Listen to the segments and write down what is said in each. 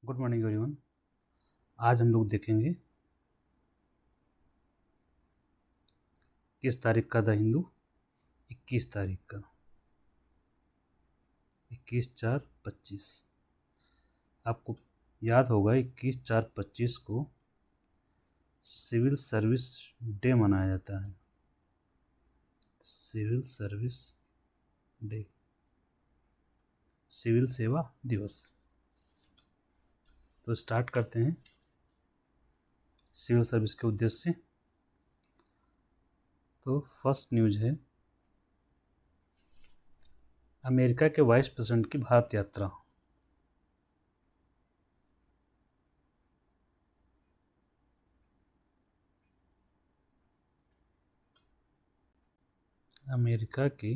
Good morning everyone. आज हम लोग देखेंगे किस तारीख का द हिंदू 21 तारीख का 21/4/25। आपको याद होगा 21/4/25 को सिविल सर्विस डे मनाया जाता है। सिविल सर्विस डे, सिविल सेवा दिवस। तो स्टार्ट करते हैं सिविल सर्विस के उद्देश्य से। तो फर्स्ट न्यूज है अमेरिका के वाइस प्रेसिडेंट की भारत यात्रा। अमेरिका के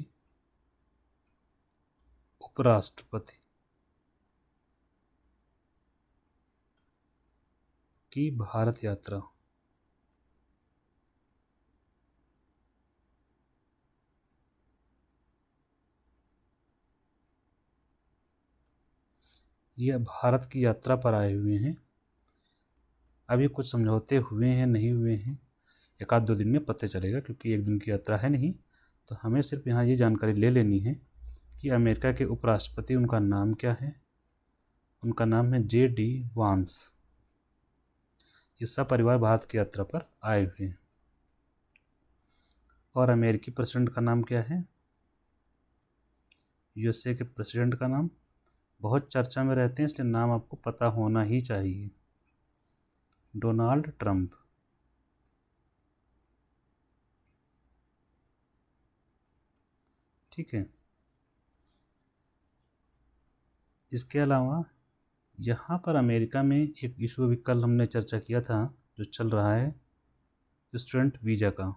उपराष्ट्रपति की भारत यात्रा। यह भारत की यात्रा पर आए हुए हैं। अभी कुछ समझौते हुए हैं नहीं हुए हैं, एक आध दो दिन में पता चलेगा, क्योंकि एक दिन की यात्रा है नहीं। तो हमें सिर्फ यहाँ ये जानकारी ले लेनी है कि अमेरिका के उपराष्ट्रपति, उनका नाम क्या है। उनका नाम है JD वांस। ये सब परिवार भारत की यात्रा पर आए हुए हैं। और अमेरिकी प्रेसिडेंट का नाम क्या है? USA के प्रेसिडेंट का नाम बहुत चर्चा में रहते हैं, इसलिए नाम आपको पता होना ही चाहिए। Donald Trump. ठीक है। इसके अलावा यहाँ पर अमेरिका में एक इशू अभी कल हमने चर्चा किया था, जो चल रहा है स्टूडेंट वीज़ा का।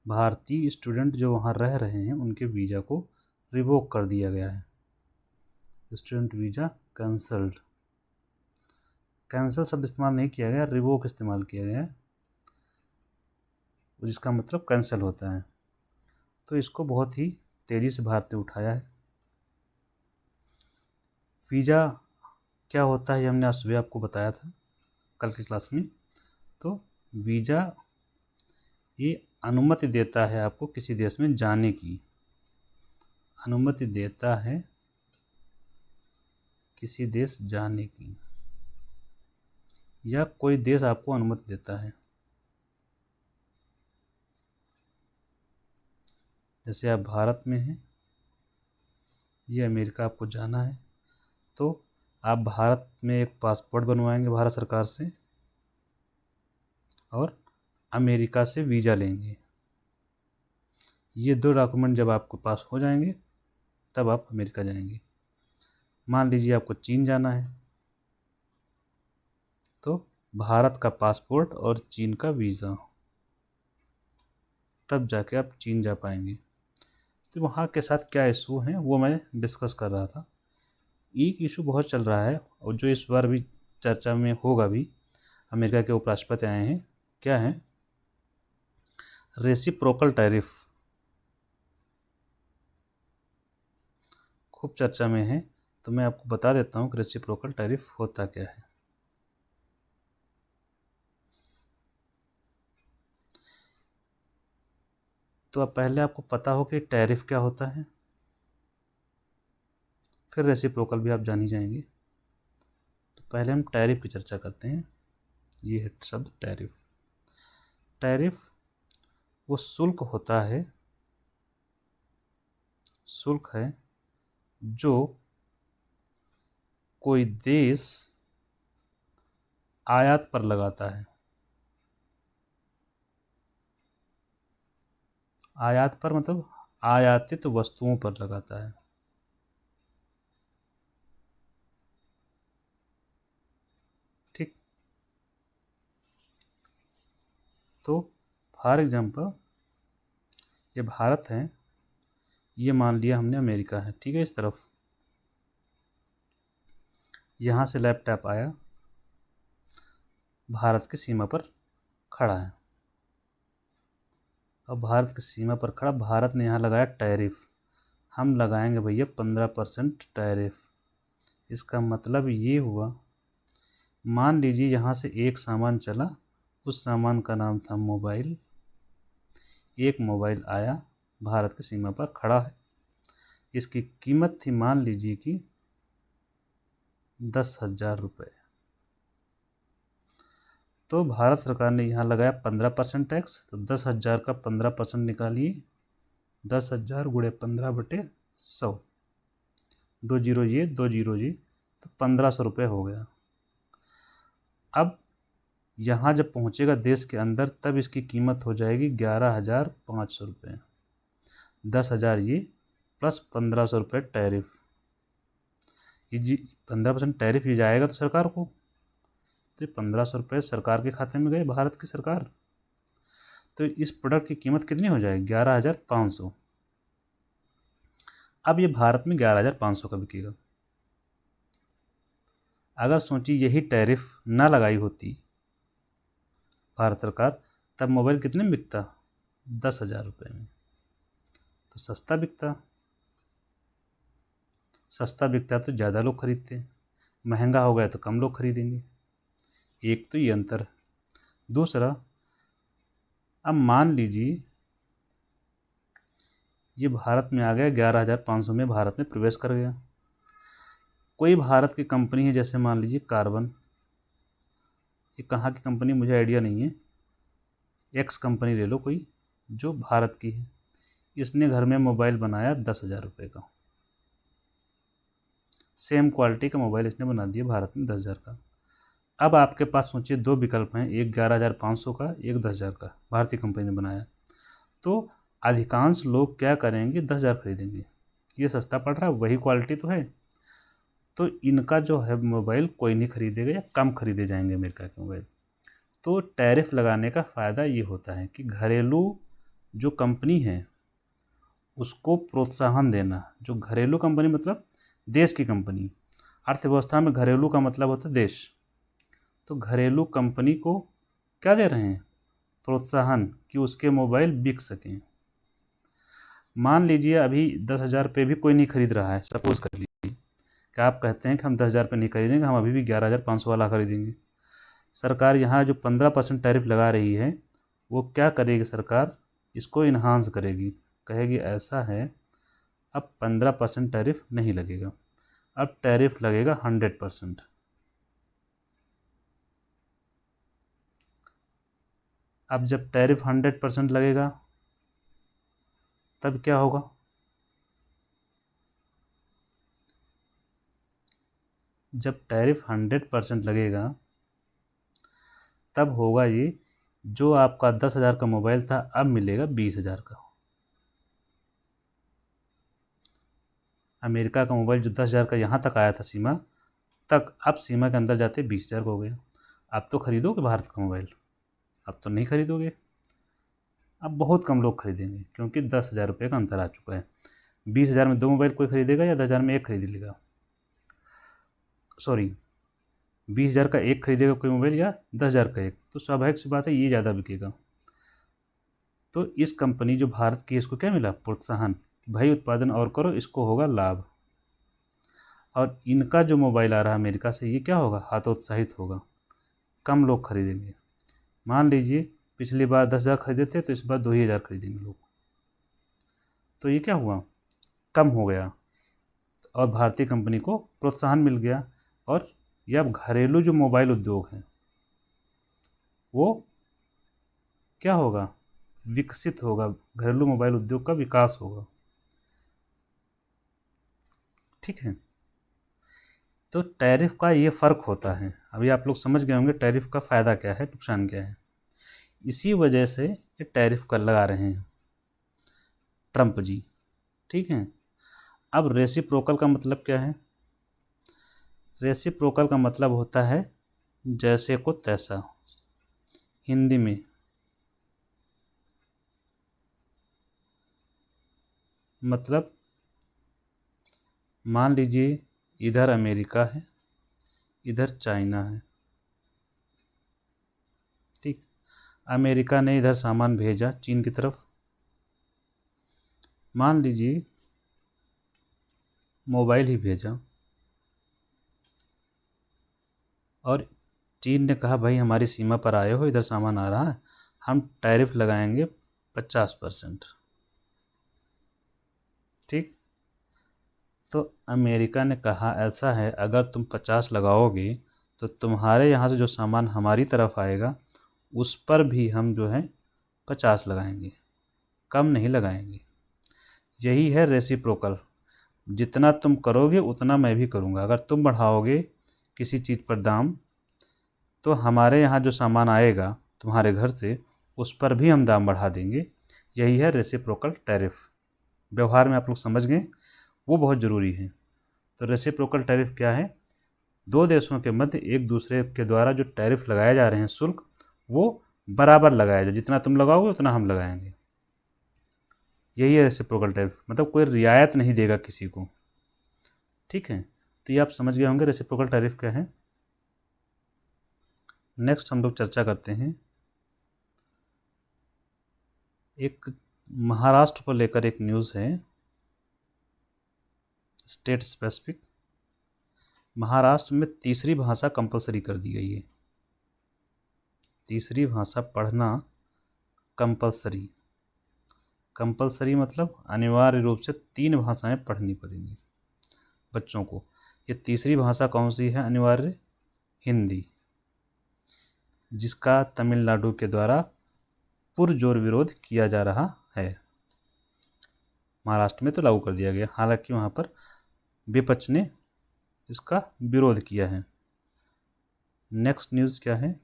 भारतीय स्टूडेंट जो वहाँ रह रहे हैं उनके वीज़ा को रिवोक कर दिया गया है। Student visa cancelled. कैंसल शब्द इस्तेमाल नहीं किया गया, रिवोक इस्तेमाल किया गया है, जिसका मतलब कैंसिल होता है। तो इसको बहुत ही तेज़ी से भारत ने उठाया है। वीज़ा क्या होता है ये हमने आज सुबह आपको बताया था कल की क्लास में। तो वीज़ा ये अनुमति देता है आपको किसी देश में जाने की, अनुमति देता है किसी देश जाने की, या कोई देश आपको अनुमति देता है। जैसे आप भारत में हैं, ये अमेरिका आपको जाना है, तो आप भारत में एक पासपोर्ट बनवाएंगे भारत सरकार से और अमेरिका से वीज़ा लेंगे। ये दो डॉक्यूमेंट जब आपके पास हो जाएंगे तब आप अमेरिका जाएंगे। मान लीजिए आपको चीन जाना है, तो भारत का पासपोर्ट और चीन का वीज़ा, तब जाके आप चीन जा पाएंगे। तो वहाँ के साथ क्या इशू हैं वो मैं डिस्कस कर रहा था। एक इशू बहुत चल रहा है और जो इस बार भी चर्चा में होगा भी, अमेरिका के उपराष्ट्रपति आए हैं, क्या है? रेसिप्रोकल टैरिफ खूब चर्चा में है। तो मैं आपको बता देता हूँ कि रेसिप्रोकल टैरिफ होता क्या है। तो अब पहले आपको पता हो कि टैरिफ क्या होता है, फिर रेसिप्रोकल भी आप जान ही जाएंगे। तो पहले हम टैरिफ की चर्चा करते हैं। ये है शब्द टैरिफ। टैरिफ वो शुल्क होता है, शुल्क है जो कोई देश आयात पर लगाता है। आयात पर मतलब आयातित वस्तुओं पर लगाता है। ठीक। तो फॉर एग्जांपल ये भारत है, ये मान लिया हमने अमेरिका है, ठीक है। इस तरफ यहाँ से लैपटॉप आया, भारत की सीमा पर खड़ा है। अब भारत की सीमा पर खड़ा, भारत ने यहाँ लगाया टैरिफ। हम लगाएंगे भैया 15% टैरिफ। इसका मतलब ये हुआ, मान लीजिए यहाँ से एक सामान चला, उस सामान का नाम था मोबाइल। एक मोबाइल आया, भारत की सीमा पर खड़ा है, इसकी कीमत थी मान लीजिए कि 10,000 रुपये। तो भारत सरकार ने यहाँ लगाया 15% टैक्स, तो 10,000 का 15% निकालिए, 10,000 गुणे 15/100, 2 जीरो ये 2 जीरो ये, तो 1,500 रुपये हो गया। अब यहाँ जब पहुँचेगा देश के अंदर, तब इसकी कीमत हो जाएगी 11,500 रुपये। 10,000 ये प्लस 1,500 रुपये टैरिफ, ये जी 15% टैरिफ ये जाएगा तो सरकार को, तो 1,500 रुपये सरकार के खाते में गए, भारत की सरकार। तो इस प्रोडक्ट की कीमत कितनी हो जाएगी? 11,500। अब ये भारत में 11,500 का बिकेगा। अगर सोचिए यही टैरिफ ना लगाई होती भारत सरकार, तब मोबाइल कितने में बिकता? 10,000 रुपये में। तो सस्ता बिकता, सस्ता बिकता तो ज़्यादा लोग खरीदते, महंगा हो गया तो कम लोग खरीदेंगे। एक तो ये अंतर है। दूसरा, अब मान लीजिए ये भारत में आ गया, 11,500 में भारत में प्रवेश कर गया। कोई भारत की कंपनी है, जैसे मान लीजिए कार्बन, ये कहाँ की कंपनी मुझे आइडिया नहीं है, एक्स कंपनी ले लो कोई जो भारत की है, इसने घर में मोबाइल बनाया 10,000 रुपये का, सेम क्वालिटी का मोबाइल इसने बना दिया भारत में 10,000 का। अब आपके पास सोचिए दो विकल्प हैं, एक 11,500 का, एक 10,000 का, भारतीय कंपनी ने बनाया। तो अधिकांश लोग क्या करेंगे? 10,000 खरीदेंगे, ये सस्ता पड़ रहा है, वही क्वालिटी तो है। तो इनका जो है मोबाइल कोई नहीं खरीदेगा या कम खरीदे जाएंगे अमेरिका के मोबाइल। तो टैरिफ लगाने का फ़ायदा ये होता है कि घरेलू जो कंपनी है उसको प्रोत्साहन देना। जो घरेलू कंपनी मतलब देश की कंपनी, अर्थव्यवस्था में घरेलू का मतलब होता है देश। तो घरेलू कंपनी को क्या दे रहे हैं? प्रोत्साहन, कि उसके मोबाइल बिक सकें। मान लीजिए अभी 10,000 पे भी कोई नहीं खरीद रहा है, सपोज कर लीजिए कि आप कहते हैं कि हम 10,000 पे नहीं खरीदेंगे, हम अभी भी 11,500 वाला खरीदेंगे। सरकार यहाँ जो 15% टैरिफ लगा रही है, वो क्या करेगी सरकार? इसको इन्हांस करेगी, कहेगी ऐसा है अब 15% टैरिफ नहीं लगेगा, अब टैरिफ लगेगा 100%। अब जब टैरिफ 100% लगेगा तब क्या होगा? जब टैरिफ 100% लगेगा तब होगा ये, जो आपका 10,000 का मोबाइल था अब मिलेगा 20,000 का। अमेरिका का मोबाइल जो 10,000 का यहाँ तक आया था सीमा तक, अब सीमा के अंदर जाते 20,000 का हो गया। अब तो खरीदोगे भारत का मोबाइल? अब तो नहीं खरीदोगे, अब बहुत कम लोग खरीदेंगे, क्योंकि 10,000 रुपये का अंतर आ चुका है। 20,000 में 2 मोबाइल कोई खरीदेगा या 10,000 में एक खरीद लेगा? सॉरी, 20,000 का एक खरीदेगा कोई मोबाइल या 10,000 का एक? तो स्वाभाविक सी बात है ये ज़्यादा बिकेगा। तो इस कंपनी जो भारत की है, इसको क्या मिला? प्रोत्साहन, भाई उत्पादन और करो, इसको होगा लाभ। और इनका जो मोबाइल आ रहा है अमेरिका से, ये क्या होगा? हतोत्साहित होगा, कम लोग खरीदेंगे। मान लीजिए पिछली बार 10,000 खरीदे थे, तो इस बार 2,000 खरीदेंगे लोग। तो ये क्या हुआ? कम हो गया, और भारतीय कंपनी को प्रोत्साहन मिल गया। और ये अब घरेलू जो मोबाइल उद्योग है वो क्या होगा? विकसित होगा, घरेलू मोबाइल उद्योग का विकास होगा। ठीक है, तो टैरिफ का ये फ़र्क होता है। अभी आप लोग समझ गए होंगे टैरिफ का फ़ायदा क्या है, नुकसान क्या है। इसी वजह से ये टैरिफ कर लगा रहे हैं ट्रंप जी। ठीक है, अब रेसिप्रोकल का मतलब क्या है? रेसिप्रोकल का मतलब होता है जैसे को तैसा, हिंदी में। मतलब मान लीजिए इधर अमेरिका है, इधर चाइना है। ठीक, अमेरिका ने इधर सामान भेजा चीन की तरफ, मान लीजिए मोबाइल ही भेजा, और चीन ने कहा भाई हमारी सीमा पर आए हो, इधर सामान आ रहा है, हम टैरिफ लगाएंगे 50%। ठीक। तो अमेरिका ने कहा ऐसा है, अगर तुम 50 लगाओगे तो तुम्हारे यहाँ से जो सामान हमारी तरफ आएगा उस पर भी हम जो है 50 लगाएंगे, कम नहीं लगाएंगे। यही है रेसिप्रोकल, जितना तुम करोगे उतना मैं भी करूँगा। अगर तुम बढ़ाओगे किसी चीज़ पर दाम तो हमारे यहाँ जो सामान आएगा तुम्हारे घर से उस पर भी हम दाम बढ़ा देंगे। यही है रेसिप्रोकल टैरिफ। व्यवहार में आप लोग समझ गए, वो बहुत ज़रूरी है। तो रेसिप्रोकल टैरिफ क्या है? दो देशों के मध्य एक दूसरे के द्वारा जो टैरिफ लगाए जा रहे हैं, शुल्क, वो बराबर लगाया जाए, जितना तुम लगाओगे उतना हम लगाएंगे। यही है रेसिप्रोकल टैरिफ, मतलब कोई रियायत नहीं देगा किसी को। ठीक है, तो ये आप समझ गए होंगे रेसिप्रोकल टैरिफ क्या है। नेक्स्ट हम लोग चर्चा करते हैं एक महाराष्ट्र को लेकर एक न्यूज़ है, स्टेट स्पेसिफिक। महाराष्ट्र में तीसरी भाषा कंपलसरी कर दी गई है। तीसरी भाषा पढ़ना कंपलसरी। कंपलसरी मतलब अनिवार्य रूप से 3 भाषाएं पढ़नी पड़ेंगी बच्चों को। ये तीसरी भाषा कौन सी है अनिवार्य? हिंदी, जिसका तमिलनाडु के द्वारा पुरजोर विरोध किया जा रहा है। महाराष्ट्र में तो लागू कर दिया गया, हालांकि वहाँ पर विपक्ष ने इसका विरोध किया है। नेक्स्ट न्यूज़ क्या है?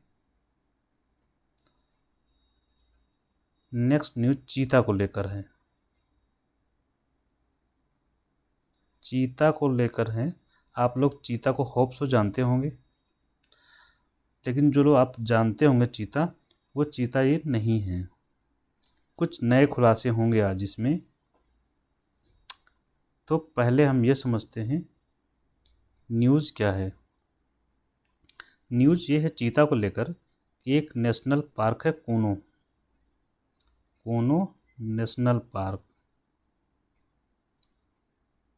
नेक्स्ट न्यूज़ चीता को लेकर है। चीता को लेकर है। आप लोग चीता को होप सो जानते होंगे, लेकिन जो लोग आप जानते होंगे चीता, वो चीता ये नहीं है। कुछ नए खुलासे होंगे आज इसमें। तो पहले हम ये समझते हैं न्यूज़ क्या है। न्यूज़ ये है चीता को लेकर, एक नेशनल पार्क है कूनो। कूनो नेशनल पार्क,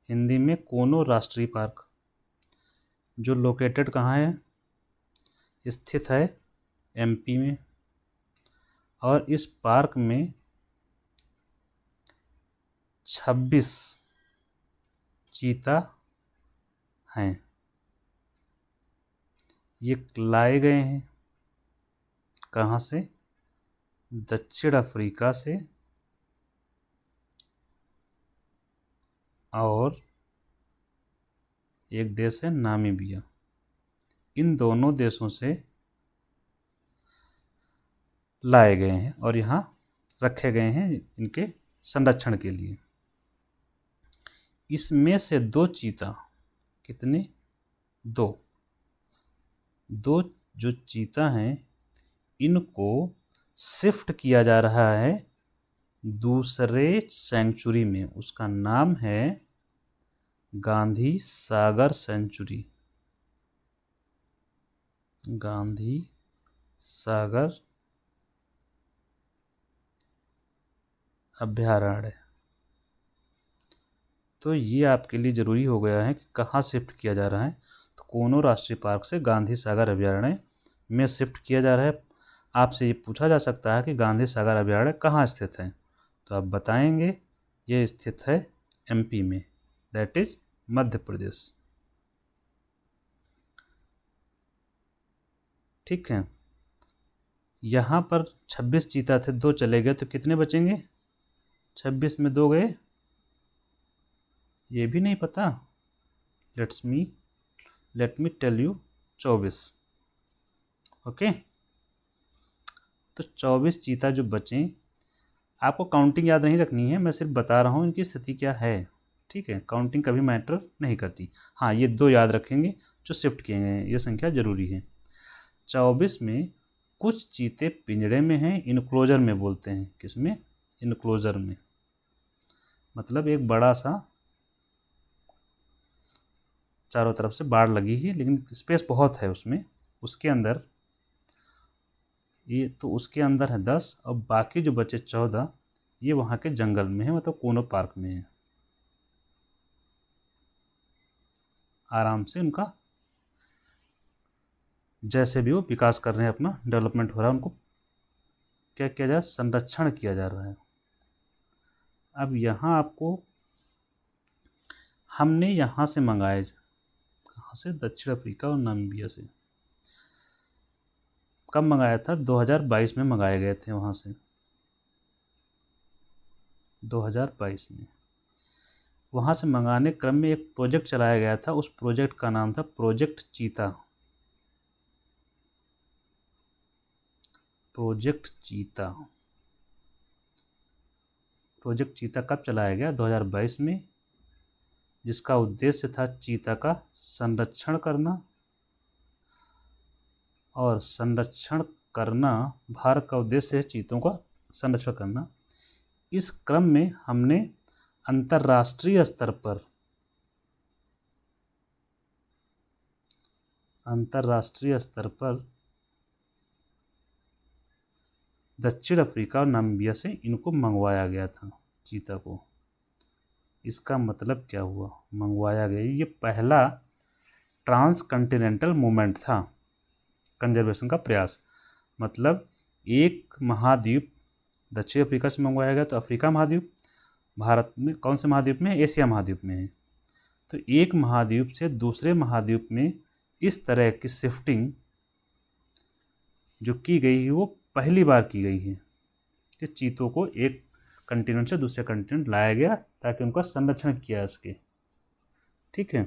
हिंदी में कूनो राष्ट्रीय पार्क, जो लोकेटेड कहाँ है? स्थित है एमपी में। और इस पार्क में 26 चीता हैं। ये लाए गए हैं कहाँ से? दक्षिण अफ्रीका से और एक देश है नामीबिया। इन दोनों देशों से लाए गए हैं और यहाँ रखे गए हैं इनके संरक्षण के लिए। इसमें से 2 चीता, कितने? 2 जो चीता हैं इनको शिफ्ट किया जा रहा है दूसरे सेंचुरी में। उसका नाम है गांधी सागर सेंचुरी। गांधी सागर अभयारण्य। तो ये आपके लिए ज़रूरी हो गया है कि कहाँ शिफ्ट किया जा रहा है। तो कूनो राष्ट्रीय पार्क से गांधी सागर अभयारण्य में शिफ्ट किया जा रहा है। आपसे ये पूछा जा सकता है कि गांधी सागर अभयारण्य कहाँ स्थित है, तो आप बताएंगे ये स्थित है एमपी में, दैट इज मध्य प्रदेश। ठीक है, यहाँ पर 26 चीता थे, 2 चले गए, तो कितने बचेंगे? 26 में 2 गए, ये भी नहीं पता। Let me tell you 24। Okay, तो 24 चीता जो बचें, आपको काउंटिंग याद नहीं रखनी है, मैं सिर्फ बता रहा हूँ इनकी स्थिति क्या है। ठीक है, काउंटिंग कभी मैटर नहीं करती। हाँ, ये 2 याद रखेंगे जो शिफ्ट किए गए हैं, ये संख्या जरूरी है। 24 में कुछ चीते पिंजड़े में हैं, इनक्लोजर में बोलते हैं। किसमें? इनक्लोजर में, मतलब एक बड़ा सा चारों तरफ से बाड़ लगी है, लेकिन स्पेस बहुत है उसमें। उसके अंदर ये, तो उसके अंदर है 10 और बाकी जो बचे 14 ये वहाँ के जंगल में है, मतलब कूनो पार्क में है। आराम से उनका जैसे भी वो विकास कर रहे हैं, अपना डेवलपमेंट हो रहा है, उनको क्या किया जाए, संरक्षण किया जा रहा है। अब यहाँ आपको हमने यहाँ से मंगाए, कहाँ से, दक्षिण अफ्रीका और नामीबिया से। कब मंगाया था, 2022 में मंगाए गए थे वहाँ से, 2022 में। वहाँ से मंगाने क्रम में एक प्रोजेक्ट चलाया गया था, उस प्रोजेक्ट का नाम था प्रोजेक्ट चीता। प्रोजेक्ट चीता, प्रोजेक्ट चीता कब चलाया गया, 2022 में, जिसका उद्देश्य था चीता का संरक्षण करना। और संरक्षण करना, भारत का उद्देश्य है चीतों का संरक्षण करना। इस क्रम में हमने अंतर्राष्ट्रीय स्तर पर दक्षिण अफ्रीका और नामीबिया से इनको मंगवाया गया था, चीता को। इसका मतलब क्या हुआ, मंगवाया गया, ये पहला ट्रांस कॉन्टिनेंटल मूवमेंट था, कंजर्वेशन का प्रयास। मतलब एक महाद्वीप दक्षिण अफ्रीका से मंगवाया गया, तो अफ्रीका महाद्वीप, भारत में कौन से महाद्वीप में, एशिया महाद्वीप में है। तो एक महाद्वीप से दूसरे महाद्वीप में इस तरह की शिफ्टिंग जो की गई है, वो पहली बार की गई है कि चीतों को एक कंटिनेंट से दूसरे कंटिनेंट लाया गया ताकि उनका संरक्षण किया इसके। ठीक है,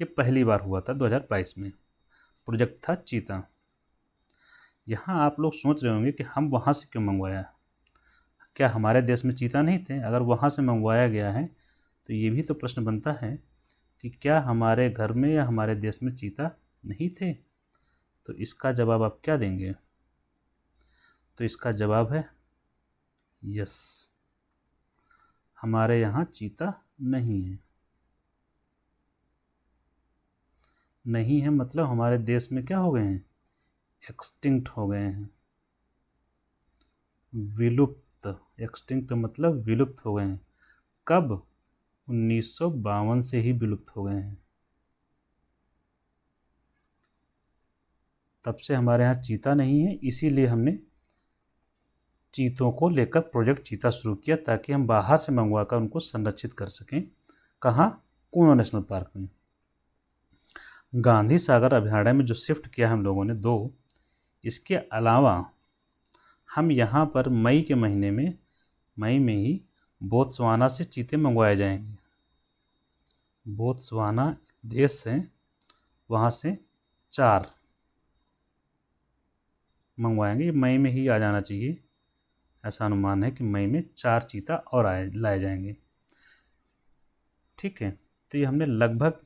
ये पहली बार हुआ था 2022 में, प्रोजेक्ट था चीता। यहाँ आप लोग सोच रहे होंगे कि हम वहाँ से क्यों मंगवाया, क्या हमारे देश में चीता नहीं थे? अगर वहाँ से मंगवाया गया है तो ये भी तो प्रश्न बनता है कि क्या हमारे घर में या हमारे देश में चीता नहीं थे? तो इसका जवाब आप क्या देंगे? तो इसका जवाब है यस, हमारे यहाँ चीता नहीं है। नहीं है मतलब हमारे देश में क्या हो गए हैं, एक्सटिंक्ट हो गए हैं, विलुप्त। एक्सटिंक्ट मतलब विलुप्त हो गए हैं। कब, 1952 से ही विलुप्त हो गए हैं। तब से हमारे यहाँ चीता नहीं है, इसीलिए हमने चीतों को लेकर प्रोजेक्ट चीता शुरू किया ताकि हम बाहर से मंगवाकर उनको संरक्षित कर सकें। कहाँ, कुनो नेशनल पार्क में। गांधी सागर अभयारण्य में जो शिफ्ट किया हम लोगों ने 2, इसके अलावा हम यहाँ पर मई के महीने में, मई में ही बोत्सवाना से चीते मंगवाए जाएंगे। बोत्सवाना देश है, वहाँ से 4 मंगवाएंगे। मई में ही आ जाना चाहिए, ऐसा अनुमान है कि मई में 4 चीता और लाए जाएंगे। ठीक है, तो ये हमने लगभग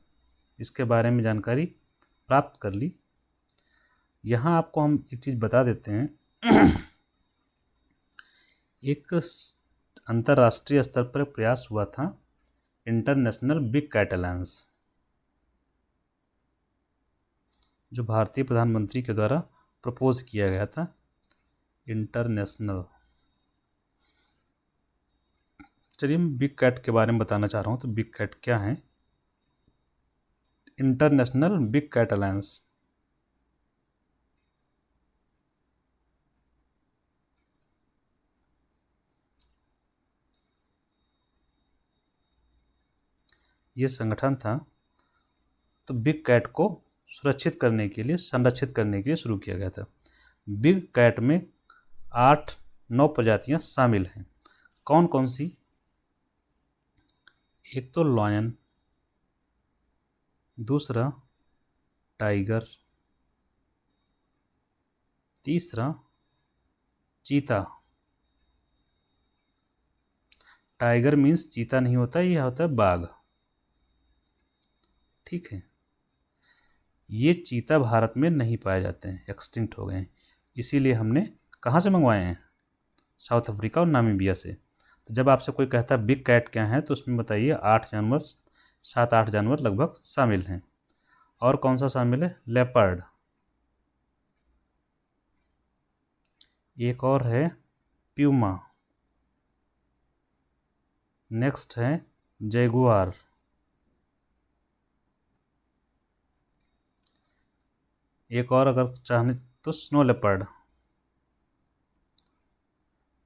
इसके बारे में जानकारी प्राप्त कर ली। यहाँ आपको हम एक चीज़ बता देते हैं एक अंतर्राष्ट्रीय स्तर पर प्रयास हुआ था, इंटरनेशनल बिग कैट अलायंस, जो भारतीय प्रधानमंत्री के द्वारा प्रपोज किया गया था। इंटरनेशनल, चलिए मैं बिग कैट के बारे में बताना चाह रहा हूँ। तो बिग कैट क्या है, इंटरनेशनल बिग कैट अलायंस। ये संगठन था, तो बिग कैट को सुरक्षित करने के लिए, संरक्षित करने के लिए शुरू किया गया था। बिग कैट में 8-9 प्रजातियां शामिल हैं। कौन कौन सी, एक तो लॉयन, दूसरा टाइगर, तीसरा चीता। टाइगर मीन्स चीता नहीं होता, यह होता है बाघ। ठीक है, ये चीता भारत में नहीं पाए जाते हैं, एक्सटिंक्ट हो गए हैं। इसीलिए हमने कहाँ से मंगवाए हैं, साउथ अफ्रीका और नामीबिया से। तो जब आपसे कोई कहता है बिग कैट क्या है, तो उसमें बताइए 8 जानवर, 7-8 जानवर लगभग शामिल हैं। और कौन सा शामिल है, लेपर्ड, एक और है प्यूमा, नेक्स्ट है जैगुआर, एक और अगर चाहें तो स्नो लेपर्ड।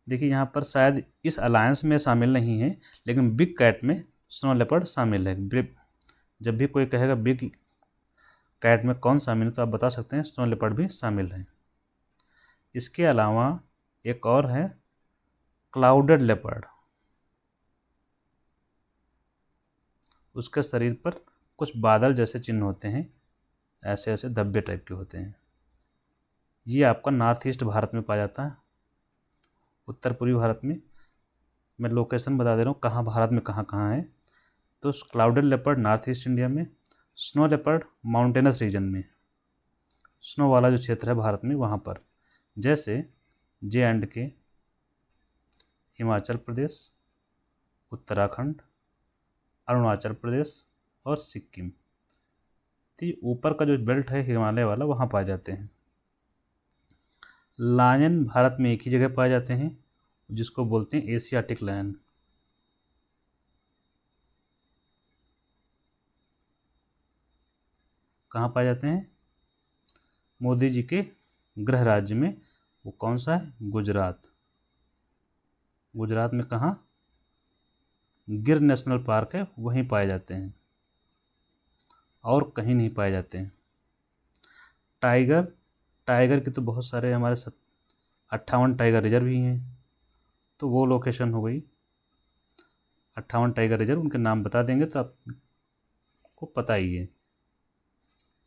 देखिए यहाँ पर शायद इस अलायंस में शामिल नहीं है, लेकिन बिग कैट में स्नो लेपर्ड शामिल है। जब भी कोई कहेगा बिग कैट में कौन शामिल है तो आप बता सकते हैं स्नो लेपर्ड भी शामिल है। इसके अलावा एक और है क्लाउडेड लेपर्ड। उसके शरीर पर कुछ बादल जैसे चिन्ह होते हैं, ऐसे ऐसे धब्बे टाइप के होते हैं। ये आपका नॉर्थ ईस्ट भारत में पाया जाता है, उत्तर पूर्वी भारत में। मैं लोकेशन बता दे रहा हूँ कहाँ भारत में कहाँ कहाँ है। तो clouded leopard north east India में, स्नो लेपर्ड माउंटेनस रीजन में, स्नो वाला जो क्षेत्र है भारत में वहाँ पर, जैसे J&K, हिमाचल प्रदेश, उत्तराखंड, अरुणाचल प्रदेश और सिक्किम। तो ये ऊपर का जो बेल्ट है हिमालय वाला वहाँ पाए जाते हैं। लायन भारत में एक ही जगह पाए जाते हैं, जिसको बोलते हैं एशियाटिक लायन। कहाँ पाए जाते हैं? मोदी जी के गृह राज्य में। वो कौन सा है? गुजरात। गुजरात में कहाँ? गिर नेशनल पार्क है, वहीं पाए जाते हैं और कहीं नहीं पाए जाते हैं। टाइगर, टाइगर के तो बहुत सारे हमारे 58 टाइगर रिजर्व भी हैं। तो वो लोकेशन हो गई 58 टाइगर रिजर्व। उनके नाम बता देंगे तो आपको पता ही है।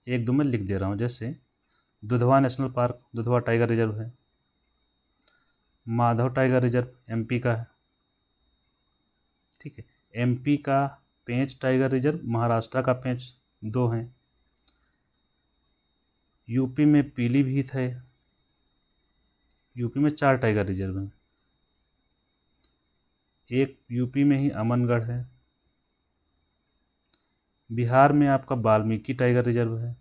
एक दो मैं लिख दे रहा हूँ, जैसे Dudhwa national park, Dudhwa tiger reserve है। माधव टाइगर रिजर्व MP का है, ठीक है। MP का पेंच टाइगर रिजर्व, महाराष्ट्र का पेंच, 2 हैं। यूपी में पीलीभीत है, यूपी में 4 टाइगर रिजर्व हैं। एक यूपी में ही अमनगढ़ है। बिहार में आपका वाल्मीकि टाइगर रिजर्व है,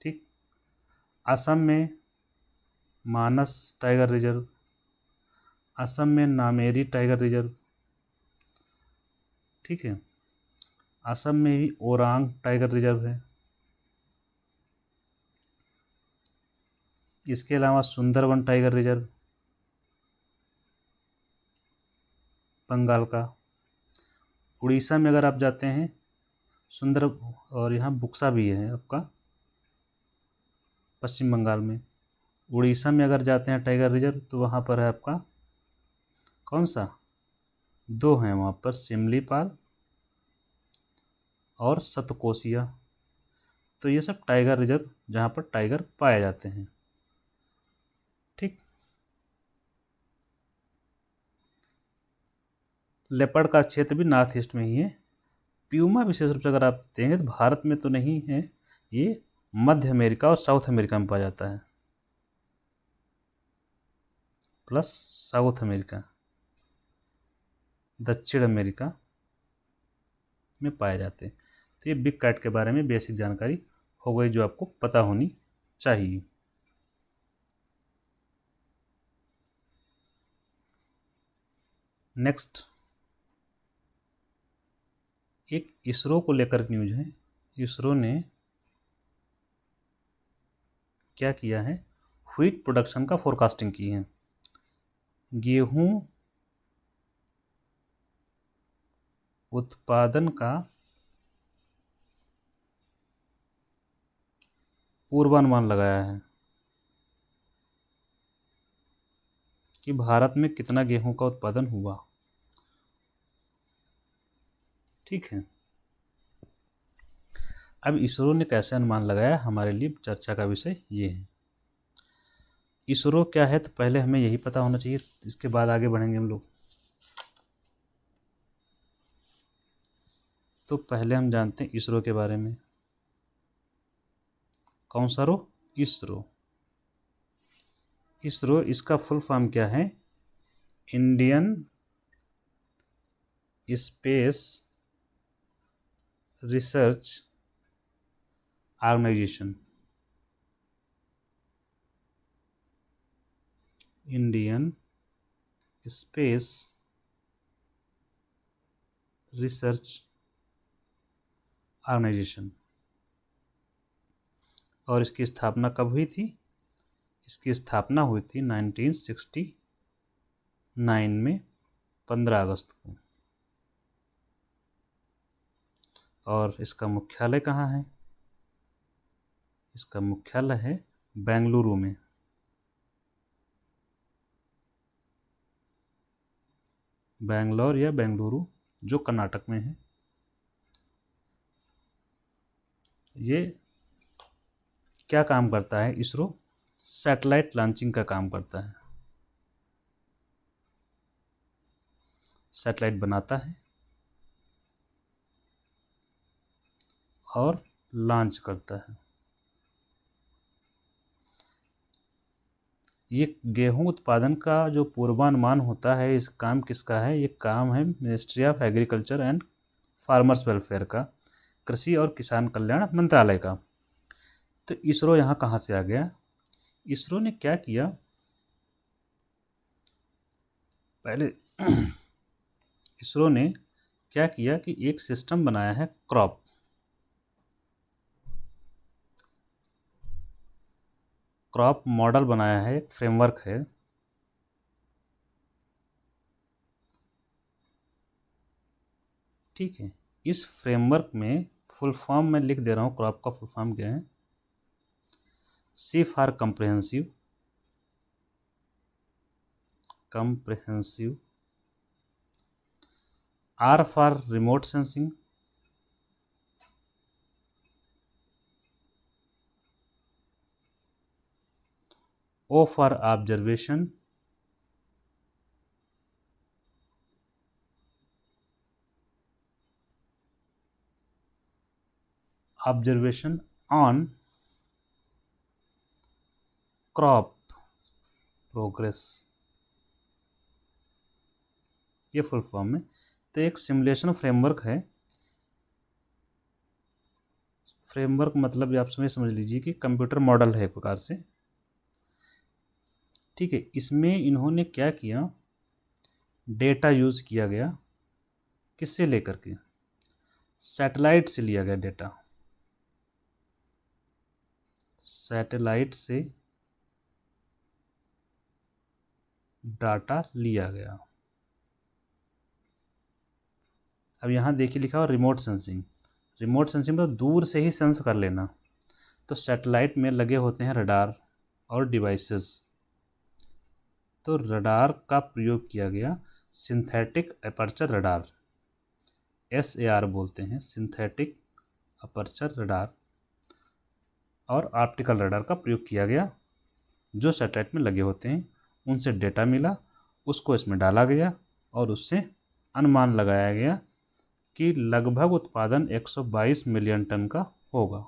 ठीक। असम में मानस टाइगर रिजर्व, असम में नामेरी टाइगर रिजर्व, ठीक है। असम में ही ओरांग टाइगर रिजर्व है। इसके अलावा सुंदरवन टाइगर रिजर्व बंगाल का। उड़ीसा में अगर आप जाते हैं सुंदर, और यहाँ बुक्सा भी है आपका पश्चिम बंगाल में। उड़ीसा में अगर जाते हैं टाइगर रिजर्व तो वहाँ पर है आपका कौन सा? 2 हैं वहाँ पर, सिमलीपाल और सतकोसिया। तो ये सब टाइगर रिजर्व जहाँ पर टाइगर पाए जाते हैं, ठीक। लेपर्ड का क्षेत्र भी नॉर्थ ईस्ट में ही है। प्यूमा विशेष रूप से अगर आप देखेंगे तो भारत में तो नहीं है, ये मध्य अमेरिका और साउथ अमेरिका में पाया जाता है, प्लस साउथ अमेरिका, दक्षिण अमेरिका में पाए जाते हैं। तो ये बिग कैट के बारे में बेसिक जानकारी हो गई जो आपको पता होनी चाहिए। नेक्स्ट एक इसरो को लेकर न्यूज है। इसरो ने क्या किया है? व्हीट प्रोडक्शन का फोरकास्टिंग की है। गेहूं उत्पादन का पूर्वानुमान लगाया है कि भारत में कितना गेहूं का उत्पादन हुआ, ठीक है। अब इसरो ने कैसे अनुमान लगाया, हमारे लिए चर्चा का विषय ये है। इसरो क्या है तो पहले हमें यही पता होना चाहिए, इसके बाद आगे बढ़ेंगे हम लोग। तो पहले हम जानते हैं इसरो के बारे में। कौन सा रो? इसरो। इसरो, इसका फुल फॉर्म क्या है? Indian space research organisation. Indian space research organisation. और इसकी स्थापना कब हुई थी? इसकी स्थापना हुई थी 1969 में 15 अगस्त को। और इसका मुख्यालय कहाँ है? इसका मुख्यालय है बेंगलुरु में। बेंगलोर या बेंगलुरु, जो कर्नाटक में है। ये क्या काम करता है? इसरो सैटेलाइट लॉन्चिंग का काम करता है। सैटेलाइट बनाता है और लॉन्च करता है। ये गेहूं उत्पादन का जो पूर्वानुमान होता है, इस काम किसका है? ये काम है ministry of agriculture and farmers welfare का, कृषि और किसान कल्याण मंत्रालय का। तो इसरो यहाँ कहाँ से आ गया? इसरो ने क्या किया, पहले इसरो ने क्या किया कि एक सिस्टम बनाया है क्रॉप मॉडल बनाया है, एक फ्रेमवर्क है। ठीक है, इस फ्रेमवर्क में फुल फॉर्म मैं लिख दे रहा हूँ। क्रॉप का फुल फॉर्म क्या है? C for comprehensive, R for remote sensing, O for observation, on crop progress, ये फुल फॉर्म है। तो एक सिमुलेशन फ्रेमवर्क है। फ्रेमवर्क मतलब ये आप समझ लीजिए कि कंप्यूटर मॉडल है एक प्रकार से। ठीक है, इसमें इन्होंने क्या किया, डेटा यूज़ किया गया, किससे लेकर के? सैटेलाइट से लिया गया डेटा। सैटेलाइट से डाटा लिया गया। अब यहाँ देखिए लिखा हुआ रिमोट सेंसिंग। रिमोट सेंसिंग मतलब दूर से ही सेंस कर लेना। तो सैटेलाइट में लगे होते हैं रडार और डिवाइसेस। तो रडार का प्रयोग किया गया, सिंथेटिक अपर्चर रडार, SAR बोलते हैं, सिंथेटिक अपर्चर रडार, और ऑप्टिकल रडार का प्रयोग किया गया, जो सैटेलाइट में लगे होते हैं। उनसे डेटा मिला, उसको इसमें डाला गया और उससे अनुमान लगाया गया कि लगभग उत्पादन 122 मिलियन टन का होगा।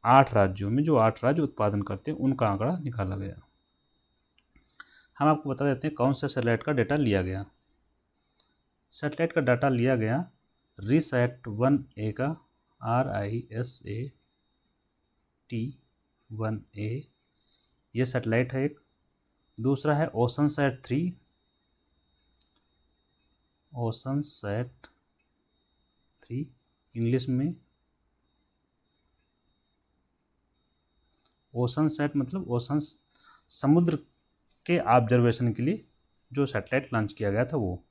8 राज्यों में, जो 8 राज्य उत्पादन करते हैं, उनका आंकड़ा निकाला गया। हम आपको बता देते हैं कौन सा सैटेलाइट का डेटा लिया गया। सैटेलाइट का डाटा लिया गया RISAT-1A का, RISAT-1A, ये सैटेलाइट है एक। दूसरा है OceanSat-3, OceanSat-3 इंग्लिश में। OceanSat मतलब ओशन, समुद्र के ऑब्जर्वेशन के लिए जो सैटेलाइट लॉन्च किया गया था वो।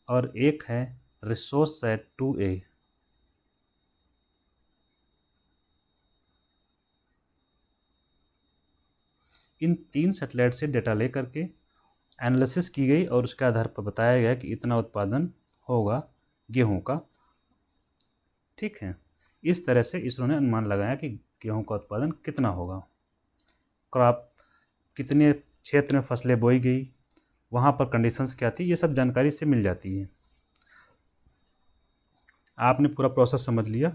और एक है RISOSAT-2A। इन 3 सैटेलाइट से डेटा लेकर के एनालिसिस की गई और उसके आधार पर बताया गया कि इतना उत्पादन होगा गेहूं का। ठीक है, इस तरह से इसरो ने अनुमान लगाया कि गेहूं का उत्पादन कितना होगा। क्रॉप कितने क्षेत्र में फसलें बोई गई, वहाँ पर कंडीशंस क्या थी, ये सब जानकारी से मिल जाती है। आपने पूरा प्रोसेस समझ लिया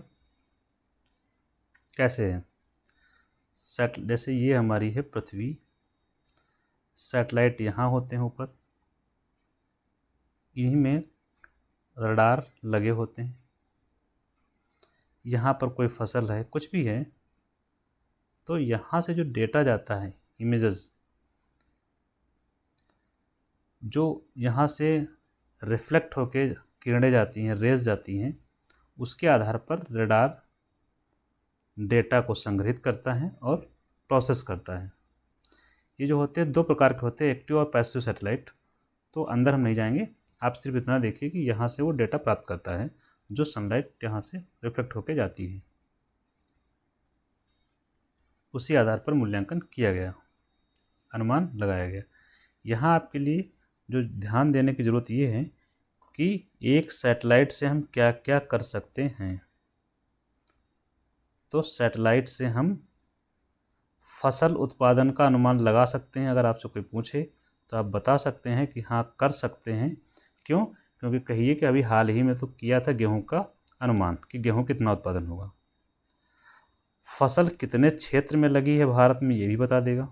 कैसे है। जैसे ये हमारी है पृथ्वी, सैटेलाइट यहाँ होते हैं ऊपर, इन्हीं में रडार लगे होते हैं। यहाँ पर कोई फसल है, कुछ भी है, तो यहाँ से जो डेटा जाता है, इमेजेस, जो यहाँ से रिफ्लेक्ट होके किरणें जाती हैं, रेज जाती हैं, उसके आधार पर रडार डेटा को संग्रहित करता है और प्रोसेस करता है। ये जो होते हैं 2 प्रकार के होते हैं, एक्टिव और पैसिव सैटेलाइट। तो अंदर हम नहीं जाएंगे, आप सिर्फ इतना देखिए कि यहाँ से वो डेटा प्राप्त करता है जो सनलाइट यहाँ से रिफ्लेक्ट होकर जाती है, उसी आधार पर मूल्यांकन किया गया, अनुमान लगाया गया। यहाँ आपके लिए जो ध्यान देने की ज़रूरत ये है कि एक सैटेलाइट से हम क्या क्या कर सकते हैं। तो सैटेलाइट से हम फसल उत्पादन का अनुमान लगा सकते हैं। अगर आपसे कोई पूछे तो आप बता सकते हैं कि हाँ कर सकते हैं। क्यों? क्योंकि कहिए कि अभी हाल ही में तो किया था गेहूं का अनुमान कि गेहूं कितना उत्पादन होगा। फसल कितने क्षेत्र में लगी है भारत में ये भी बता देगा,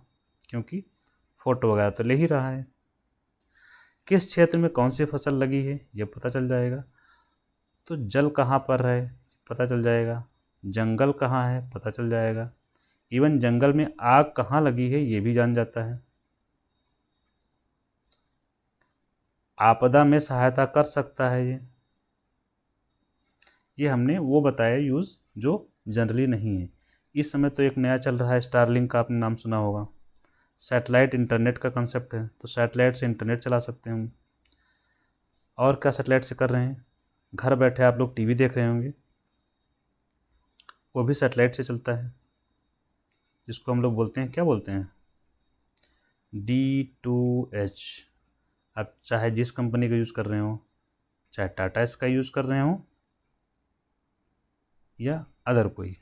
क्योंकि फोटो वगैरह तो ले ही रहा है। किस क्षेत्र में कौन सी फसल लगी है ये पता चल जाएगा। तो जल कहाँ पर है पता चल जाएगा, जंगल कहाँ है पता चल जाएगा, इवन जंगल में आग कहाँ लगी है ये भी जान जाता है। आपदा में सहायता कर सकता है ये हमने वो बताया यूज़ जो जनरली नहीं है। इस समय तो एक नया चल रहा है स्टारलिंक का, आपने नाम सुना होगा। सैटेलाइट इंटरनेट का कंसेप्ट है, तो सैटेलाइट से इंटरनेट चला सकते हैं हम। और क्या सैटेलाइट से कर रहे हैं, घर बैठे आप लोग टीवी देख रहे होंगे, वो भी सैटेलाइट से चलता है, जिसको हम लोग बोलते हैं, क्या बोलते हैं, D2H। आप चाहे जिस कंपनी का यूज़ कर रहे हो, चाहे टाटा स्काई यूज़ कर रहे हो या अदर कोई,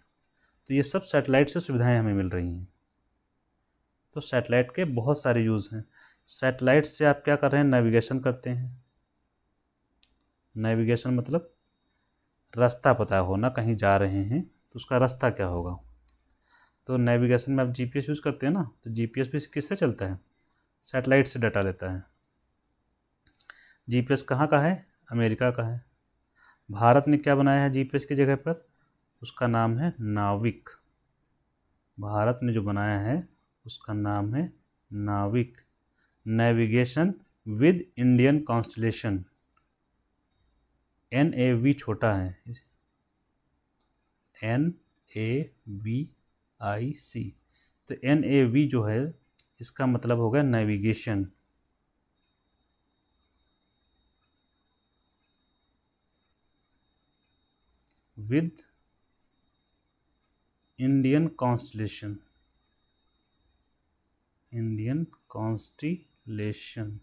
तो ये सब सैटेलाइट से सुविधाएं हमें मिल रही हैं। तो सैटेलाइट के बहुत सारे यूज़ हैं। सैटेलाइट से आप क्या कर रहे हैं, नेविगेशन करते हैं। नेविगेशन मतलब रास्ता पता होना, कहीं जा रहे हैं तो उसका रास्ता क्या होगा। तो नेविगेशन में आप जीपीएस यूज़ करते हैं ना, तो जीपीएस भी किससे चलता है, सैटेलाइट से डाटा लेता है। जीपीएस कहाँ का है, अमेरिका का है। भारत ने क्या बनाया है जीपीएस की जगह पर, उसका नाम है नाविक। भारत ने जो बनाया है उसका नाम है नाविक, navigation with Indian constellation. NAV छोटा है, NAVIC। तो NAV जो है इसका मतलब होगा navigation. With Indian constellation, Indian constellation.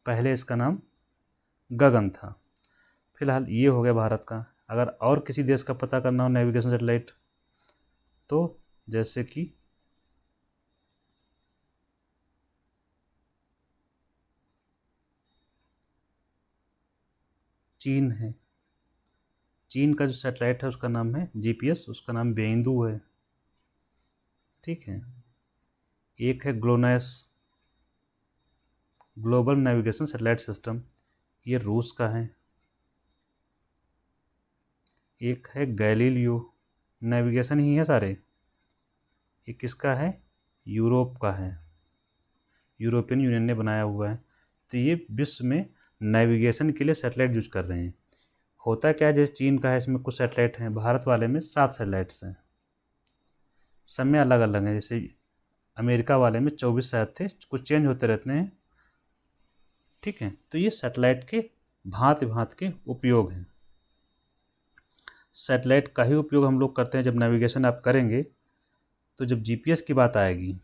पहले इसका नाम गगन था। फिलहाल ये हो गया भारत का। अगर और किसी देश का पता करना हो नेविगेशन सैटेलाइट, तो जैसे कि चीन है, चीन का जो सैटेलाइट है उसका नाम है जीपीएस, उसका नाम बेइंदू है, ठीक है। एक है ग्लोनैस, ग्लोबल नेविगेशन सैटेलाइट सिस्टम, ये रूस का है। एक है गैलीलियो, नेविगेशन ही है सारे। ये किसका है, यूरोप का है, यूरोपियन यूनियन ने बनाया हुआ है। तो ये विश्व में नेविगेशन के लिए सैटेलाइट यूज कर रहे हैं। होता क्या है, जैसे चीन का है इसमें कुछ सैटेलाइट हैं, भारत वाले में 7 सैटेलाइट्स हैं, सब में अलग अलग हैं। जैसे अमेरिका वाले में 24 शायद थे, कुछ चेंज होते रहते हैं, ठीक है। तो ये सैटेलाइट के भांति भांति के उपयोग हैं। सैटेलाइट का ही उपयोग हम लोग करते हैं जब नेविगेशन आप करेंगे। तो जब जीपीएस की बात आएगी,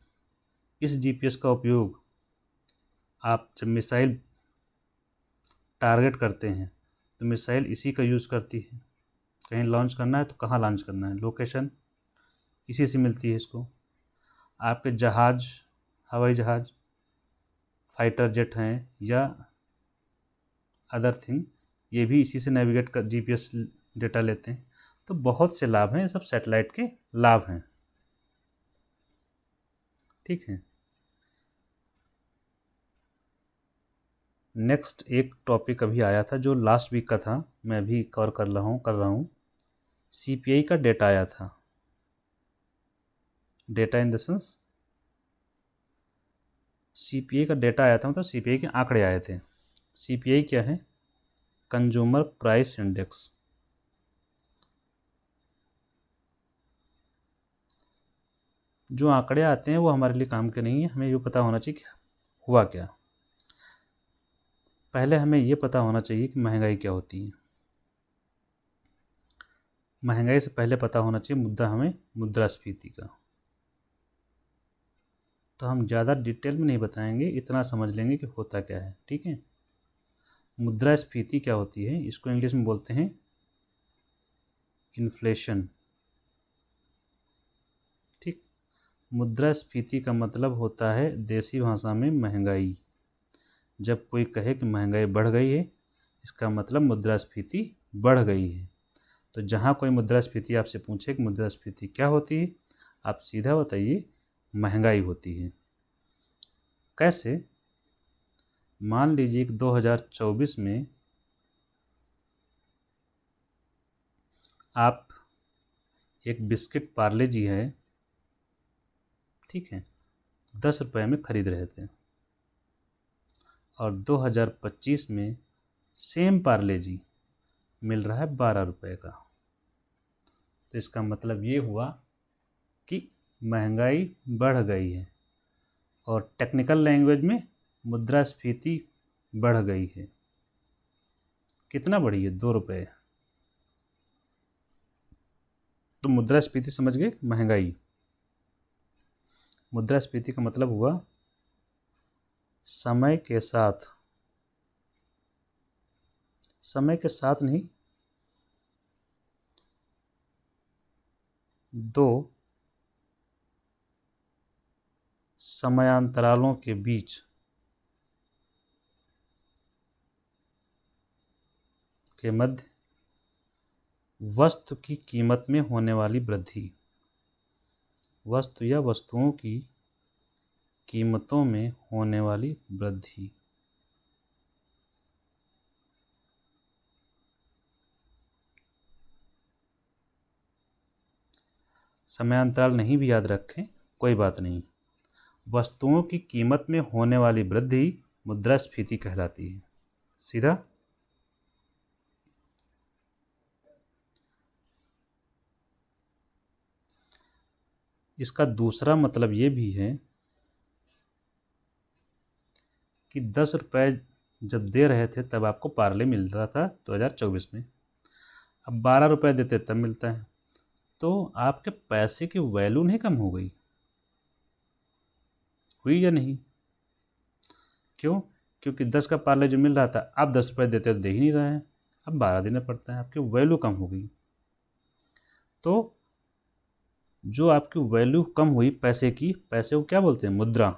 इस जीपीएस का उपयोग आप जब मिसाइल टारगेट करते हैं तो मिसाइल इसी का यूज़ करती है। कहीं लॉन्च करना है तो कहाँ लॉन्च करना है, लोकेशन इसी से मिलती है इसको। आपके जहाज़, हवाई जहाज़, फाइटर जेट हैं या अदर थिंग, ये भी इसी से नेविगेट कर जीपीएस डेटा लेते हैं। तो बहुत से लाभ हैं, ये सब सैटेलाइट के लाभ हैं, ठीक है। नेक्स्ट एक टॉपिक अभी आया था जो लास्ट वीक का था, मैं अभी कवर कर रहा हूँ। सीपीआई का डेटा आया था, data in the sense CPI का डेटा आया था, मतलब सीपीआई के आंकड़े आए थे। CPI क्या है? Consumer price index. जो आंकड़े आते हैं वो हमारे लिए काम के नहीं है, हमें ये पता होना चाहिए कि हुआ क्या। पहले हमें ये पता होना चाहिए कि महंगाई क्या होती है। महंगाई से पहले पता होना चाहिए मुद्दा हमें मुद्रास्फीति का। तो हम ज़्यादा डिटेल में नहीं बताएंगे, इतना समझ लेंगे कि होता क्या है, ठीक है। मुद्रास्फीति क्या होती है, इसको इंग्लिश में बोलते हैं इन्फ्लेशन, ठीक। मुद्रास्फीति का मतलब होता है देसी भाषा में महंगाई। जब कोई कहे कि महंगाई बढ़ गई है, इसका मतलब मुद्रास्फीति बढ़ गई है। तो जहाँ कोई मुद्रास्फीति आपसे पूछे कि मुद्रास्फीति क्या होती है, आप सीधा बताइए महंगाई होती है। कैसे? मान लीजिए कि 2024 में आप एक बिस्किट पार्ले जी है, ठीक है, 10 रुपये में खरीद रहे थे, और 2025 में सेम पार्ले जी मिल रहा है 12 रुपये का। तो इसका मतलब ये हुआ कि महंगाई बढ़ गई है, और टेक्निकल लैंग्वेज में मुद्रास्फीति बढ़ गई है। कितना बढ़ी है? 2 रुपये। तो मुद्रास्फीति समझ गए, महंगाई। मुद्रास्फीति का मतलब हुआ समय के साथ, समय के साथ नहीं, दो समयांतरालों के बीच के मध्य वस्तु की कीमत में होने वाली वृद्धि। वस्तु या वस्तुओं की कीमतों में होने वाली वृद्धि। समयांतराल नहीं भी याद रखें कोई बात नहीं। वस्तुओं की कीमत में होने वाली वृद्धि मुद्रास्फीति कहलाती है, सीधा। इसका दूसरा मतलब ये भी है कि 10 रुपये जब दे रहे थे तब आपको पार्ले मिलता था 2024 में, अब 12 रुपये देते तब मिलता है। तो आपके पैसे की वैल्यू नहीं कम हो गई? हुई या नहीं? क्यों? क्योंकि 10 का पार्ले जो मिल रहा था, आप 10 रुपये देते तो दे ही नहीं रहे हैं, अब 12 देना पड़ता है, आपकी वैल्यू कम हो गई। तो जो आपकी वैल्यू कम हुई पैसे की, पैसे को क्या बोलते हैं? मुद्रा।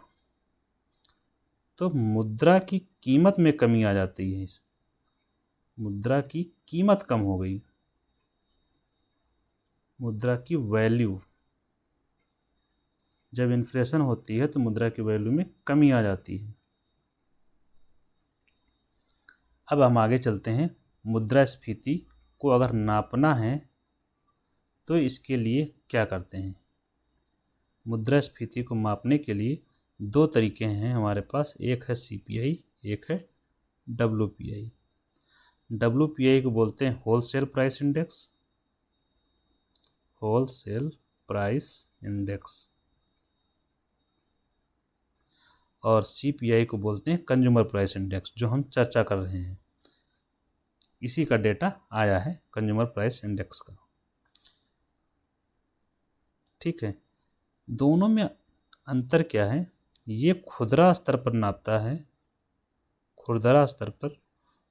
तो मुद्रा की कीमत में कमी आ जाती है, मुद्रा की कीमत कम हो गई, मुद्रा की वैल्यू। जब इन्फ्लेशन होती है तो मुद्रा की वैल्यू में कमी आ जाती है। अब हम आगे चलते हैं। मुद्रास्फीति को अगर नापना है तो इसके लिए क्या करते हैं? मुद्रास्फीति को मापने के लिए दो तरीके हैं हमारे पास, एक है CPI, एक है WPI। WPI को बोलते हैं wholesale price index, wholesale price index, और CPI को बोलते हैं कंज्यूमर प्राइस इंडेक्स, जो हम चर्चा कर रहे हैं। इसी का डेटा आया है कंज्यूमर प्राइस इंडेक्स का, ठीक है। दोनों में अंतर क्या है? ये खुदरा स्तर पर नापता है, खुरदरा स्तर पर,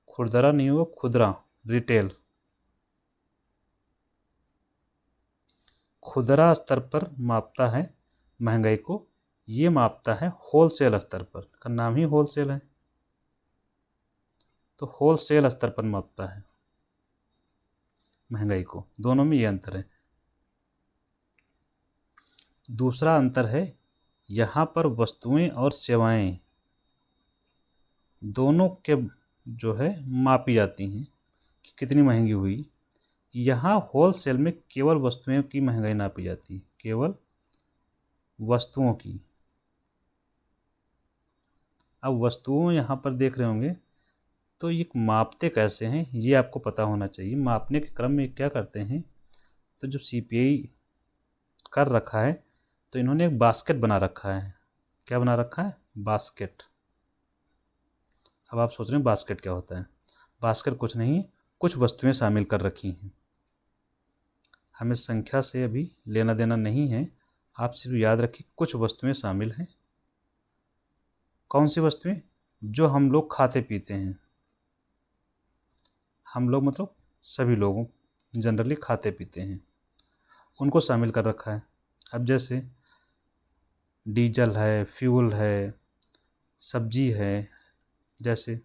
खुरदरा नहीं होगा, खुदरा, रिटेल। खुदरा स्तर पर मापता है महंगाई को, ये मापता है होलसेल स्तर पर, का नाम ही होलसेल है, तो होलसेल स्तर पर मापता है महंगाई को। दोनों में ये अंतर है। दूसरा अंतर है, यहाँ पर वस्तुएं और सेवाएं दोनों के जो है मापी जाती हैं कि कितनी महंगी हुई। यहाँ होलसेल में केवल वस्तुओं की महंगाई नापी जाती है, केवल वस्तुओं की। अब वस्तुओं यहाँ पर देख रहे होंगे तो ये मापते कैसे हैं ये आपको पता होना चाहिए। मापने के क्रम में क्या करते हैं, तो जो सीपीआई कर रखा है तो इन्होंने एक बास्केट बना रखा है। क्या बना रखा है? बास्केट। अब आप सोच रहे हैं बास्केट क्या होता है। बास्केट कुछ नहीं, कुछ वस्तुएं शामिल कर रखी हैं। हमें संख्या से अभी लेना देना नहीं है, आप सिर्फ याद रखिए कुछ वस्तुएं शामिल हैं। कौन सी वस्तुएं? जो हम लोग खाते पीते हैं। हम लोग मतलब सभी लोगों जनरली खाते पीते हैं, उनको शामिल कर रखा है। अब जैसे डीजल है, फ्यूल है, सब्जी है, जैसे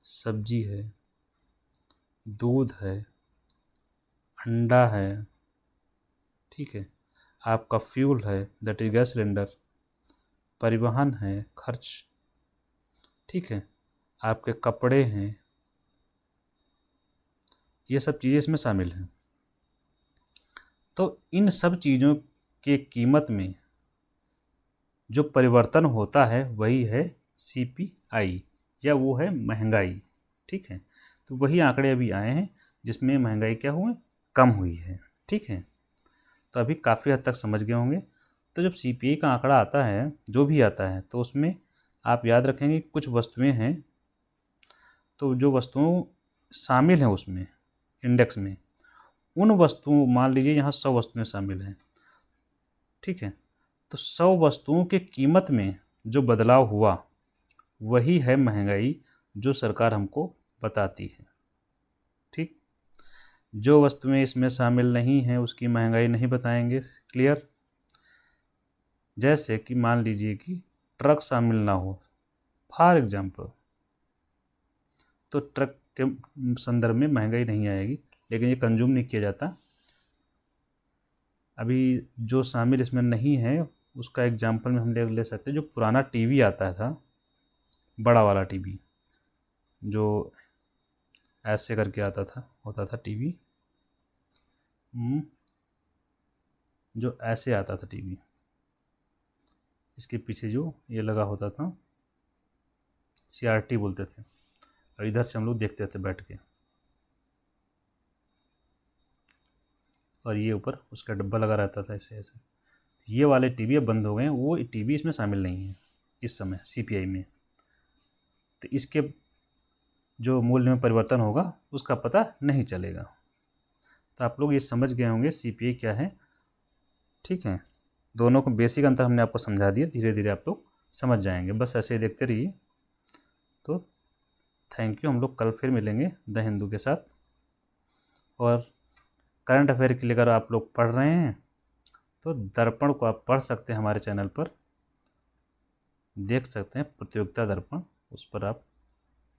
सब्जी है, दूध है, अंडा है, ठीक है, आपका फ्यूल है दैट इज गैस सिलेंडर, परिवहन है, खर्च, ठीक है, आपके कपड़े हैं, ये सब चीज़ें इसमें शामिल हैं। तो इन सब चीज़ों के कीमत में जो परिवर्तन होता है वही है सीपीआई, या वो है महंगाई, ठीक है। तो वही आंकड़े अभी आए हैं जिसमें महंगाई क्या हुई? कम हुई है, ठीक है। तो अभी काफ़ी हद तक समझ गए होंगे। तो जब सीपीआई का आंकड़ा आता है, जो भी आता है, तो उसमें आप याद रखेंगे कुछ वस्तुएं हैं, तो जो वस्तुओं शामिल हैं उसमें इंडेक्स में, उन वस्तुओं, मान लीजिए यहाँ 100 वस्तुएं शामिल हैं, ठीक है, तो 100 वस्तुओं की कीमत में जो बदलाव हुआ वही है महंगाई, जो सरकार हमको बताती है, ठीक। जो वस्तुएं इसमें शामिल नहीं हैं उसकी महंगाई नहीं बताएंगे, क्लियर। जैसे कि मान लीजिए कि ट्रक शामिल ना हो, फॉर एग्जाम्पल, तो ट्रक के संदर्भ में महंगाई नहीं आएगी, लेकिन ये कंज्यूम नहीं किया जाता। अभी जो शामिल इसमें नहीं है उसका एग्जाम्पल में हम ले सकते हैं, जो पुराना टीवी आता था, बड़ा वाला टीवी जो ऐसे करके आता था, होता था टीवी, जो ऐसे आता था टीवी, इसके पीछे जो ये लगा होता था, सीआरटी बोलते थे, और इधर से हम लोग देखते थे बैठ के, और ये ऊपर उसका डब्बा लगा रहता था ऐसे ऐसे। ये वाले टीवी अब बंद हो गए हैं, वो टीवी इसमें शामिल नहीं है इस समय सीपीआई में। तो इसके जो मूल्य में परिवर्तन होगा उसका पता नहीं चलेगा। तो आप लोग ये समझ गए होंगे सीपीआई क्या है, ठीक है। दोनों को बेसिक अंतर हमने आपको समझा दिया, धीरे धीरे आप लोग समझ जाएंगे, बस ऐसे ही देखते रहिए। तो थैंक यू, हम लोग कल फिर मिलेंगे द हिंदू के साथ। और करंट अफेयर के लिए अगर आप लोग पढ़ रहे हैं तो दर्पण को आप पढ़ सकते हैं, हमारे चैनल पर देख सकते हैं, प्रतियोगिता दर्पण, उस पर आप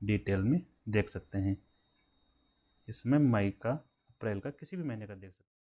डिटेल में देख सकते हैं। इसमें मई का, अप्रैल का, किसी भी महीने का देख सकते हैं।